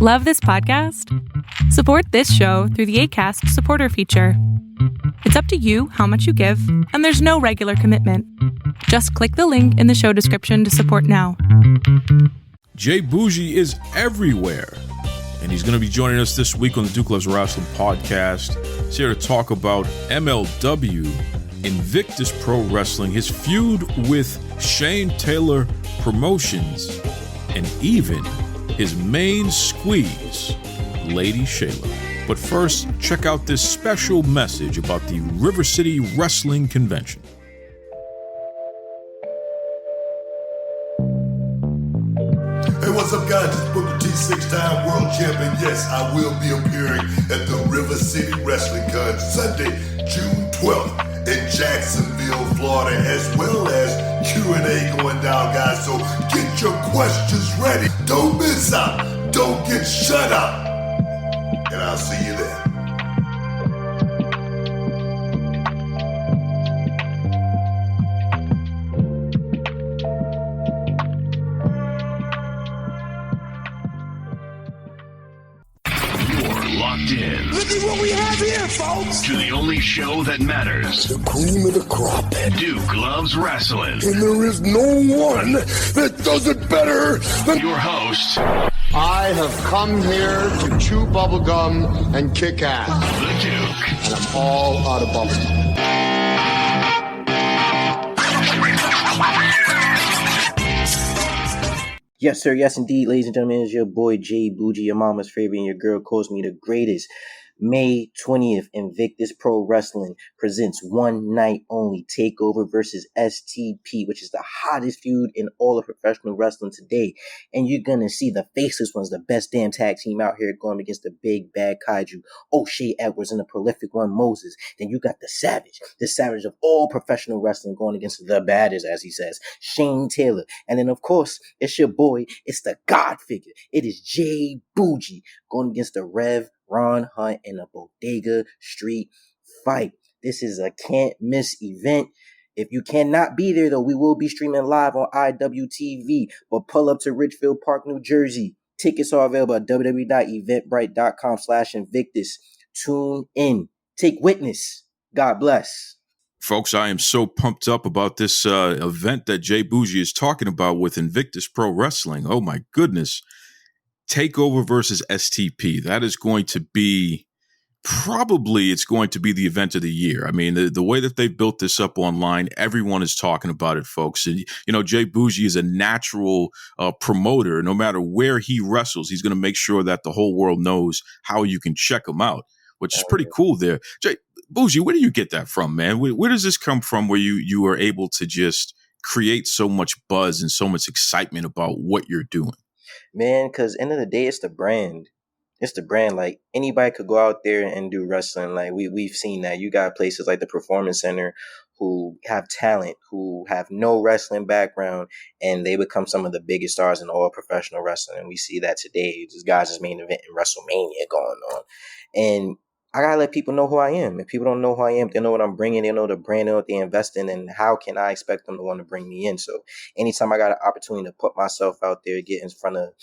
Love this podcast? Support this show through the Acast supporter feature. It's up to you how much you give, and there's no regular commitment. Just click the link in the show description to support now. J-Boujii is everywhere, and he's going to be joining us this week on the Duke Loves Rasslin podcast. He's here to talk about MLW, Invictus Pro Wrestling, his feud with Shane Taylor Promotions, and even his main squeeze, Lady Shaylay. But first, check out this special message about the River City Wrestling Convention. Hey, what's up, guys? This is Booker T, six-time world champion. Yes, I will be appearing at the River City Wrestling Con Sunday, June 12th in Jacksonville, Florida, as well as Q&A going down, guys. So get your questions ready. Don't miss out. Don't get shut out. And I'll see you there. Locked in. Look at what we have here, folks. To the only show that matters. The cream of the crop. Duke Loves Rasslin. And there is no one that does it better than your host. I have come here to chew bubblegum and kick ass. The Duke. And I'm all out of bubblegum. Yes, sir. Yes, indeed. Ladies and gentlemen, it's your boy J-Boujii, your mama's favorite, and your girl calls me the greatest. May 20th, Invictus Pro Wrestling presents one night only TakeOver versus STP, which is the hottest feud in all of professional wrestling today. And you're going to see the faceless ones, the best damn tag team out here going against the big bad kaiju, O'Shea Edwards and the prolific one, Moses. Then you got the savage of all professional wrestling going against the baddest, as he says, Shane Taylor. And then, of course, it's your boy, it's the God figure. It is J-Boujii going against the Rev Ron Hunt in a Bodega Street fight. This is a can't miss event. If you cannot be there, though, we will be streaming live on IWTV. But pull up to Richfield Park, New Jersey. Tickets are available at www.eventbrite.com/Invictus. Tune in. Take witness. God bless. Folks, I am so pumped up about this event that J-Boujii is talking about with Invictus Pro Wrestling. Oh, my goodness. TakeOver versus STP. That is going to be it's going to be the event of the year. I mean, the way that they've built this up online, everyone is talking about it, folks. And, you know, J-Boujii is a natural promoter. No matter where he wrestles, he's going to make sure that the whole world knows how you can check him out, which is pretty cool there. J-Boujii, where do you get that from, man? Where does this come from where you are able to just create so much buzz and so much excitement about what you're doing? Man, because end of the day, it's the brand. It's the brand. Like, anybody could go out there and do wrestling. Like, we've seen that. You got places like the Performance Center who have talent, who have no wrestling background, and they become some of the biggest stars in all professional wrestling. And we see that today. This guy's main event in WrestleMania going on. And I gotta let people know who I am. If people don't know who I am, they know what I'm bringing, they know the brand, they know what they invest in, and how can I expect them to want to bring me in? So anytime I got an opportunity to put myself out there, get in front of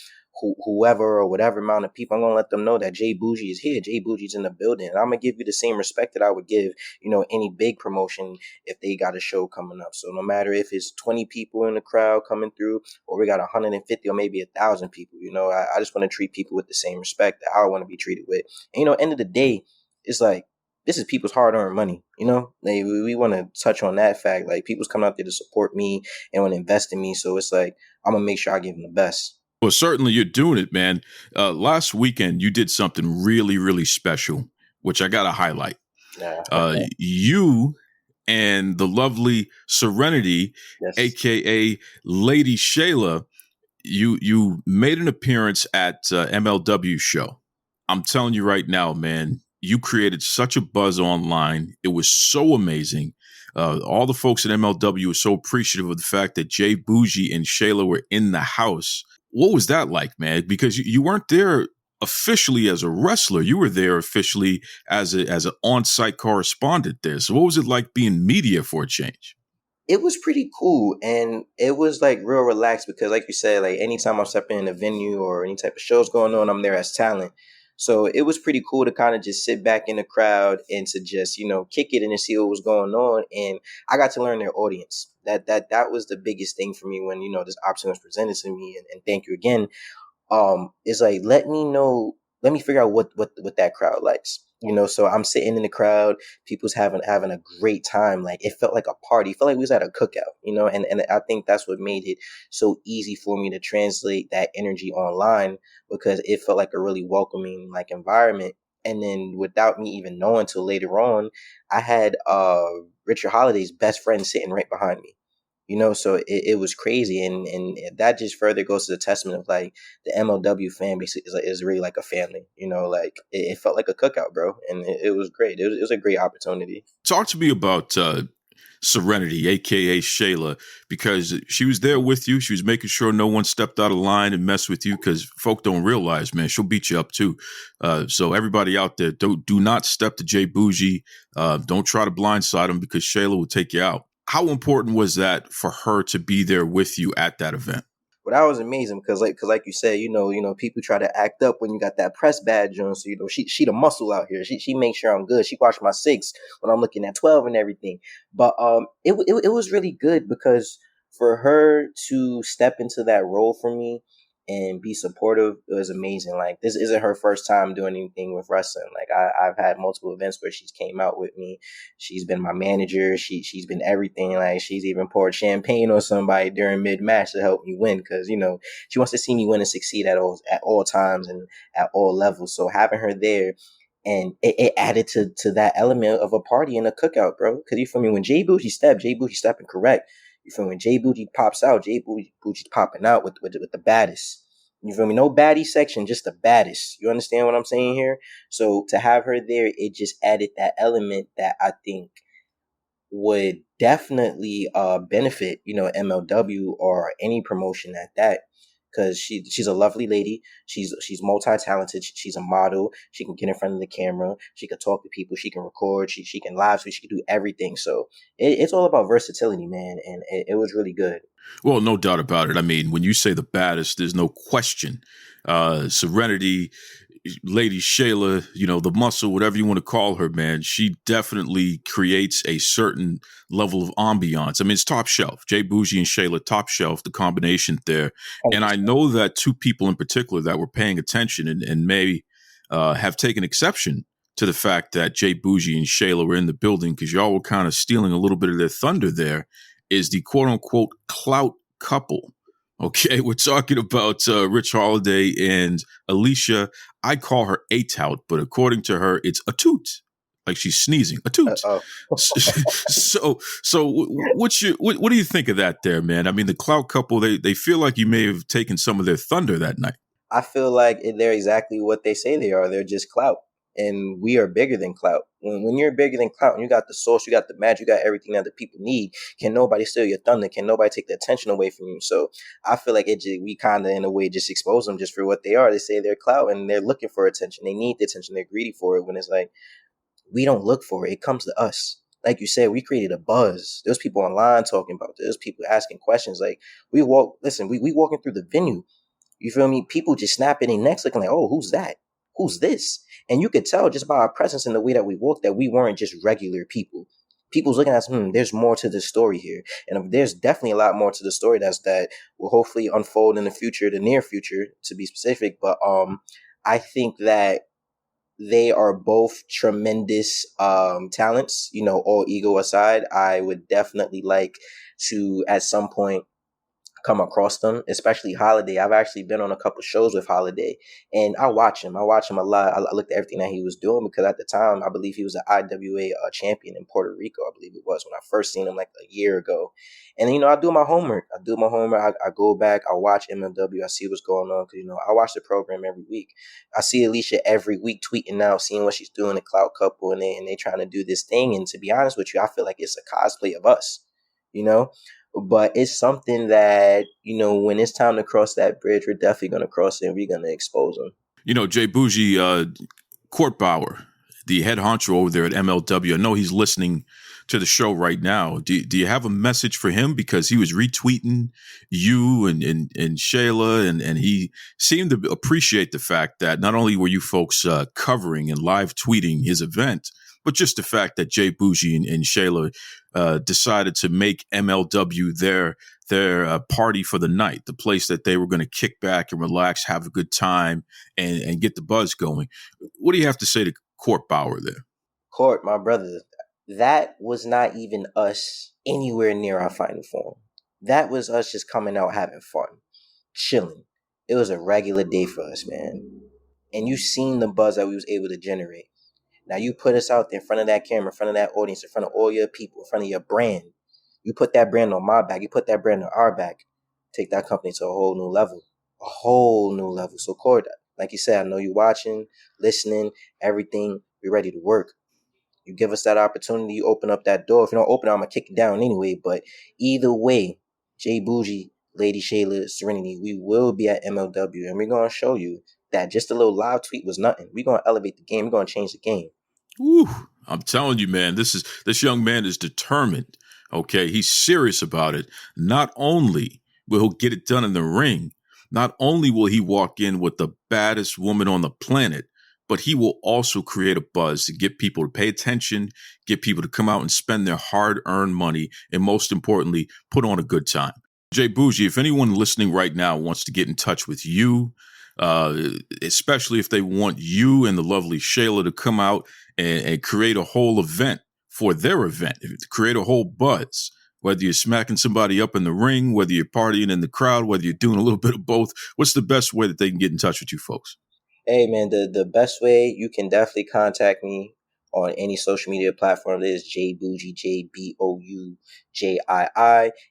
whoever or whatever amount of people, I'm going to let them know that J-Boujii is here. J-Boujii's in the building. And I'm going to give you the same respect that I would give, you know, any big promotion if they got a show coming up. So no matter if it's 20 people in the crowd coming through or we got 150 or maybe 1,000 people, you know, I just want to treat people with the same respect that I want to be treated with. And, you know, end of the day, it's like, this is people's hard-earned money, you know? Like, we want to touch on that fact. Like, people's coming out there to support me and want to invest in me. So it's like, I'm going to make sure I give them the best. Well, certainly you're doing it, man. Last weekend, you did something really, really special, which I got to highlight. You and the lovely Serenity, yes, a.k.a. Lady Shaylay, you made an appearance at MLW show. I'm telling you right now, man, you created such a buzz online. It was so amazing. All the folks at MLW were so appreciative of the fact that J-Boujii and Shaylay were in the house. What was that like, man? Because you weren't there officially as a wrestler. You were there officially as an on-site correspondent there. So what was it like being media for a change? It was pretty cool, and it was like real relaxed because, like you said, like anytime I'm stepping in a venue or any type of shows going on, I'm there as talent. So it was pretty cool to kind of just sit back in the crowd and to just kick it and to see what was going on, and I got to learn their audience. That was the biggest thing for me when this option was presented to me, and thank you again. Is like, let me figure out what that crowd likes. So I'm sitting in the crowd, people's having a great time. Like, it felt like a party. It felt like we was at a cookout, and I think that's what made it so easy for me to translate that energy online, because it felt like a really welcoming like environment. And then without me even knowing till later on, I had Richard Holiday's best friend sitting right behind me. So it was crazy, and that just further goes to the testament of like the MLW fan base is really like a family. Like it felt like a cookout, bro, and it was great. It was a great opportunity. Talk to me about Serenity, aka Shaylay, because she was there with you. She was making sure no one stepped out of line and messed with you, because folk don't realize, man, she'll beat you up too. So everybody out there, do not step to J-Boujii. Don't try to blindside him, because Shaylay will take you out. How important was that for her to be there with you at that event? But that was amazing because like you said, people try to act up when you got that press badge on. So she the muscle out here. She makes sure I'm good. She watched my 6 when I'm looking at 12 and everything. But it was really good because for her to step into that role for me and be supportive, it was amazing. Like, this isn't her first time doing anything with wrestling. Like, I've had multiple events where she's came out with me. She's been my manager. She's been everything. Like, she's even poured champagne on somebody during mid match to help me win, because she wants to see me win and succeed at all times and at all levels. So having her there, and it added to that element of a party and a cookout, bro. Because you feel me, when J-Boujii stepping correct. You feel me? When J-Boujii pops out, J-Boujii's popping out with the baddest. You feel me? No baddie section, just the baddest. You understand what I'm saying here? So to have her there, it just added that element that I think would definitely benefit, MLW or any promotion at that. Because she's a lovely lady. She's multi-talented. She's a model. She can get in front of the camera. She can talk to people. She can record. She can live tweet. She can do everything. So it's all about versatility, man. And it was really good. Well, no doubt about it. I mean, when you say the baddest, there's no question. Serenity, Lady Shaylay, the muscle, whatever you want to call her, man, she definitely creates a certain level of ambiance. I mean, it's top shelf. J-Boujii and Shaylay, top shelf, the combination there. And I know that two people in particular that were paying attention and may have taken exception to the fact that J-Boujii and Shaylay were in the building, because y'all were kind of stealing a little bit of their thunder there, is the quote-unquote clout couple. Okay, we're talking about Rich Holiday and Alicia. I call her a tout, but according to her, it's a toot. Like she's sneezing, a toot. So what do you think of that there, man? I mean, the clout couple, they feel like you may have taken some of their thunder that night. I feel like they're exactly what they say they are. They're just clout. And we are bigger than clout. When you're bigger than clout, and you got the source, you got the magic, you got everything that the people need, can nobody steal your thunder? Can nobody take the attention away from you? So I feel like we kind of, in a way, just expose them just for what they are. They say they're clout, and they're looking for attention. They need the attention. They're greedy for it, when it's like, we don't look for it. It comes to us. Like you said, we created a buzz. There's people online talking about this. There's people asking questions. Like, we walking through the venue. You feel me? People just snapping their necks looking like, oh, who's that? Who's this? And you could tell just by our presence and the way that we walked that we weren't just regular people. People's looking at us, there's more to this story here. And there's definitely a lot more to the story that will hopefully unfold in the future, the near future, to be specific. But I think that they are both tremendous talents, all ego aside. I would definitely like to, at some point, come across them, especially Holiday. I've actually been on a couple shows with Holiday, and I watch him a lot. I looked at everything that he was doing, because at the time, I believe he was an IWA champion in Puerto Rico. I believe it was when I first seen him like a year ago. And I do my homework. I go back. I watch MLW. I see what's going on, because I watch the program every week. I see Alicia every week tweeting out, seeing what she's doing, the Clout Couple, and they trying to do this thing. And to be honest with you, I feel like it's a cosplay of us. But it's something that, when it's time to cross that bridge, we're definitely going to cross it, and we're going to expose them. J-Boujii, Court Bauer, the head honcho over there at MLW, I know he's listening to the show right now. Do you have a message for him? Because he was retweeting you and Shayla, and he seemed to appreciate the fact that not only were you folks covering and live tweeting his event, but just the fact that J-Boujii and Shayla decided to make MLW their party for the night, the place that they were going to kick back and relax, have a good time, and get the buzz going. What do you have to say to Court Bauer there? Court, my brother, that was not even us anywhere near our final form. That was us just coming out having fun, chilling. It was a regular day for us, man. And you seen the buzz that we was able to generate. Now you put us out there in front of that camera, in front of that audience, in front of all your people, in front of your brand. You put that brand on my back. You put that brand on our back. Take that company to a whole new level. A whole new level. So, Cord, like you said, I know you're watching, listening, everything. We're ready to work. You give us that opportunity. You open up that door. If you don't open it, I'm going to kick it down anyway. But either way, J-Boujii, Lady Shaylay, Serenity, we will be at MLW. And we're going to show you that just a little live tweet was nothing. We're going to elevate the game. We're going to change the game. Woo, I'm telling you, man, this young man is determined. Okay, he's serious about it. Not only will he get it done in the ring, not only will he walk in with the baddest woman on the planet, but he will also create a buzz to get people to pay attention, get people to come out and spend their hard-earned money, and most importantly, put on a good time. J-Boujii, if anyone listening right now wants to get in touch with you, especially if they want you and the lovely Shayla to come out and create a whole event for their event, create a whole buzz, whether you're smacking somebody up in the ring, whether you're partying in the crowd, whether you're doing a little bit of both, what's the best way that they can get in touch with you folks? Hey, man, the best way, you can definitely contact me on any social media platform. It is J-Boujii, J-B-O-U-J-I-I.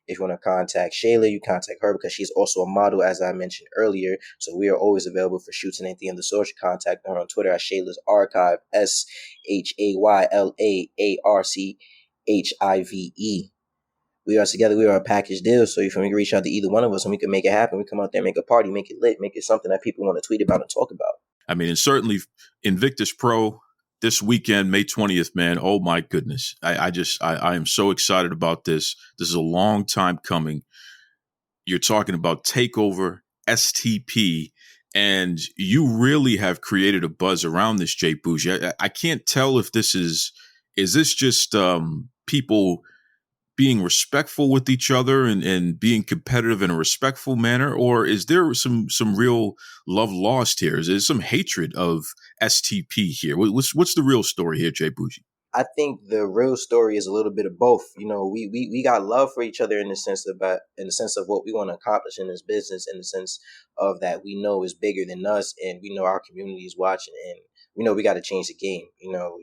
If you want to contact Shayla, you contact her because she's also a model, as I mentioned earlier. So we are always available for shoots and anything of the sort. You contact her on Twitter at Shayla's Archive, SHAYLA'Archive. We are together. We are a package deal. So if you can reach out to either one of us and we can make it happen, we come out there, make a party, make it lit, make it something that people want to tweet about and talk about. I mean, and certainly Invictus Pro this weekend, May 20th, man. Oh my goodness. I am so excited about this. This is a long time coming. You're talking about TakeOver, STP, and you really have created a buzz around this, J-Boujii. I can't tell if this is this just people being respectful with each other and being competitive in a respectful manner, or is there some real love lost here? Is there some hatred of STP here? What's the real story here, J-Boujii? I think the real story is a little bit of both. You know, we got love for each other in the sense of what we want to accomplish in this business, in the sense of that we know is bigger than us, and we know our community is watching, and we know we got to change the game. You know,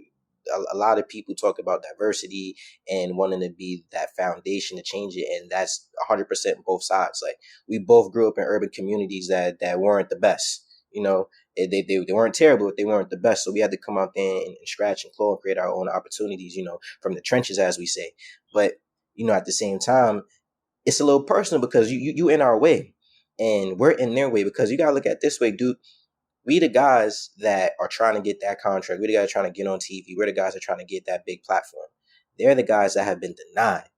a lot of people talk about diversity and wanting to be that foundation to change it, and that's 100% both sides. Like, we both grew up in urban communities that weren't the best. You know, they weren't terrible, but they weren't the best. So we had to come out there and scratch and claw and create our own opportunities, you know, from the trenches, as we say. But, you know, at the same time, it's a little personal because you in our way and we're in their way, because you got to look at it this way, Duke. We the guys that are trying to get that contract. We're the guys trying to get on TV. We're the guys that are trying to get that big platform. They're the guys that have been denied.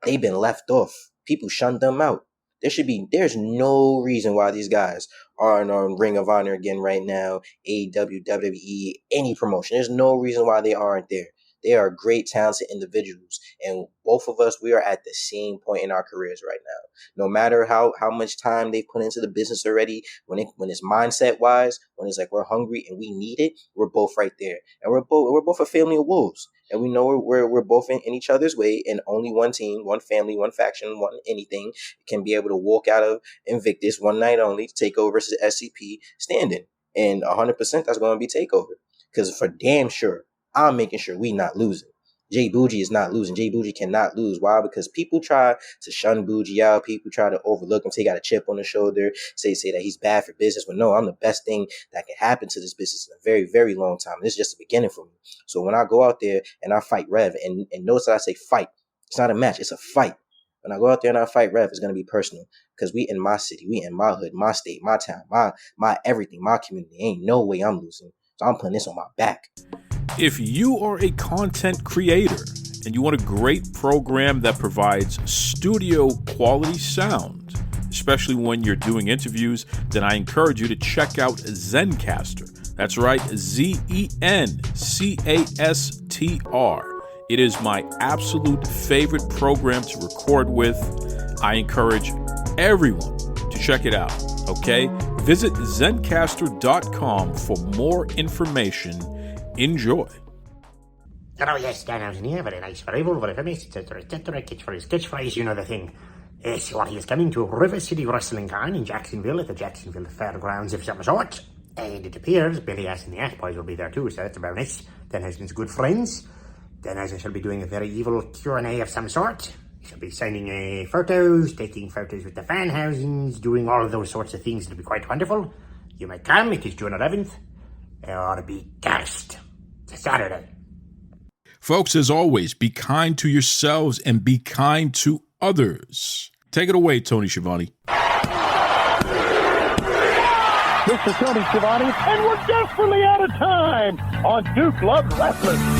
They've been left off. People shunned them out. There's no reason why these guys aren't on Ring of Honor again right now, AEW, WWE, any promotion. There's no reason why they aren't there. They are great, talented individuals. And both of us, we are at the same point in our careers right now. No matter how much time they've put into the business already, when it's mindset wise, when it's like we're hungry and we need it, we're both right there. And we're both a family of wolves. And we know we're both in each other's way, and only one team, one family, one faction, one anything can be able to walk out of Invictus one night only to TakeOver versus SCP standing. And 100% that's going to be TakeOver. Because for damn sure, I'm making sure we not losing. J-Boujii is not losing. J-Boujii cannot lose. Why? Because people try to shun Boujii out. People try to overlook him, say he got a chip on the shoulder, say that he's bad for business. But no, I'm the best thing that can happen to this business in a very, very long time. This is just the beginning for me. So when I go out there and I fight Rev, and notice that I say fight. It's not a match. It's a fight. When I go out there and I fight Rev, it's going to be personal. Because we in my city, we in my hood, my state, my town, my everything, my community. Ain't no way I'm losing. So I'm putting this on my back. If you are a content creator and you want a great program that provides studio quality sound, especially when you're doing interviews, then I encourage you to check out Zencastr. That's right, Zencastr. It is my absolute favorite program to record with. I encourage everyone to check it out, okay? Visit Zencastr.com for more information. Enjoy. Oh, yes, Dan Housen here. Very nice, very full, very famous, etc., etc. Catchphrase, you know the thing. So he is coming to River City Wrestling Con in Jacksonville at the Jacksonville Fairgrounds of some sort. And it appears Billy Ass and the Ass Boys will be there too, so that's about nice. Dan Housen's good friends. Dan Housen shall be doing a very evil Q&A of some sort. He shall be signing photos, taking photos with the fan housings, doing all of those sorts of things. It'll be quite wonderful. You may come, it is June 11th. Or be gassed. It's a Saturday. Folks, as always, be kind to yourselves and be kind to others. Take it away, Tony Schiavone. This is Tony Schiavone, and we're desperately out of time on Duke Loves Rasslin.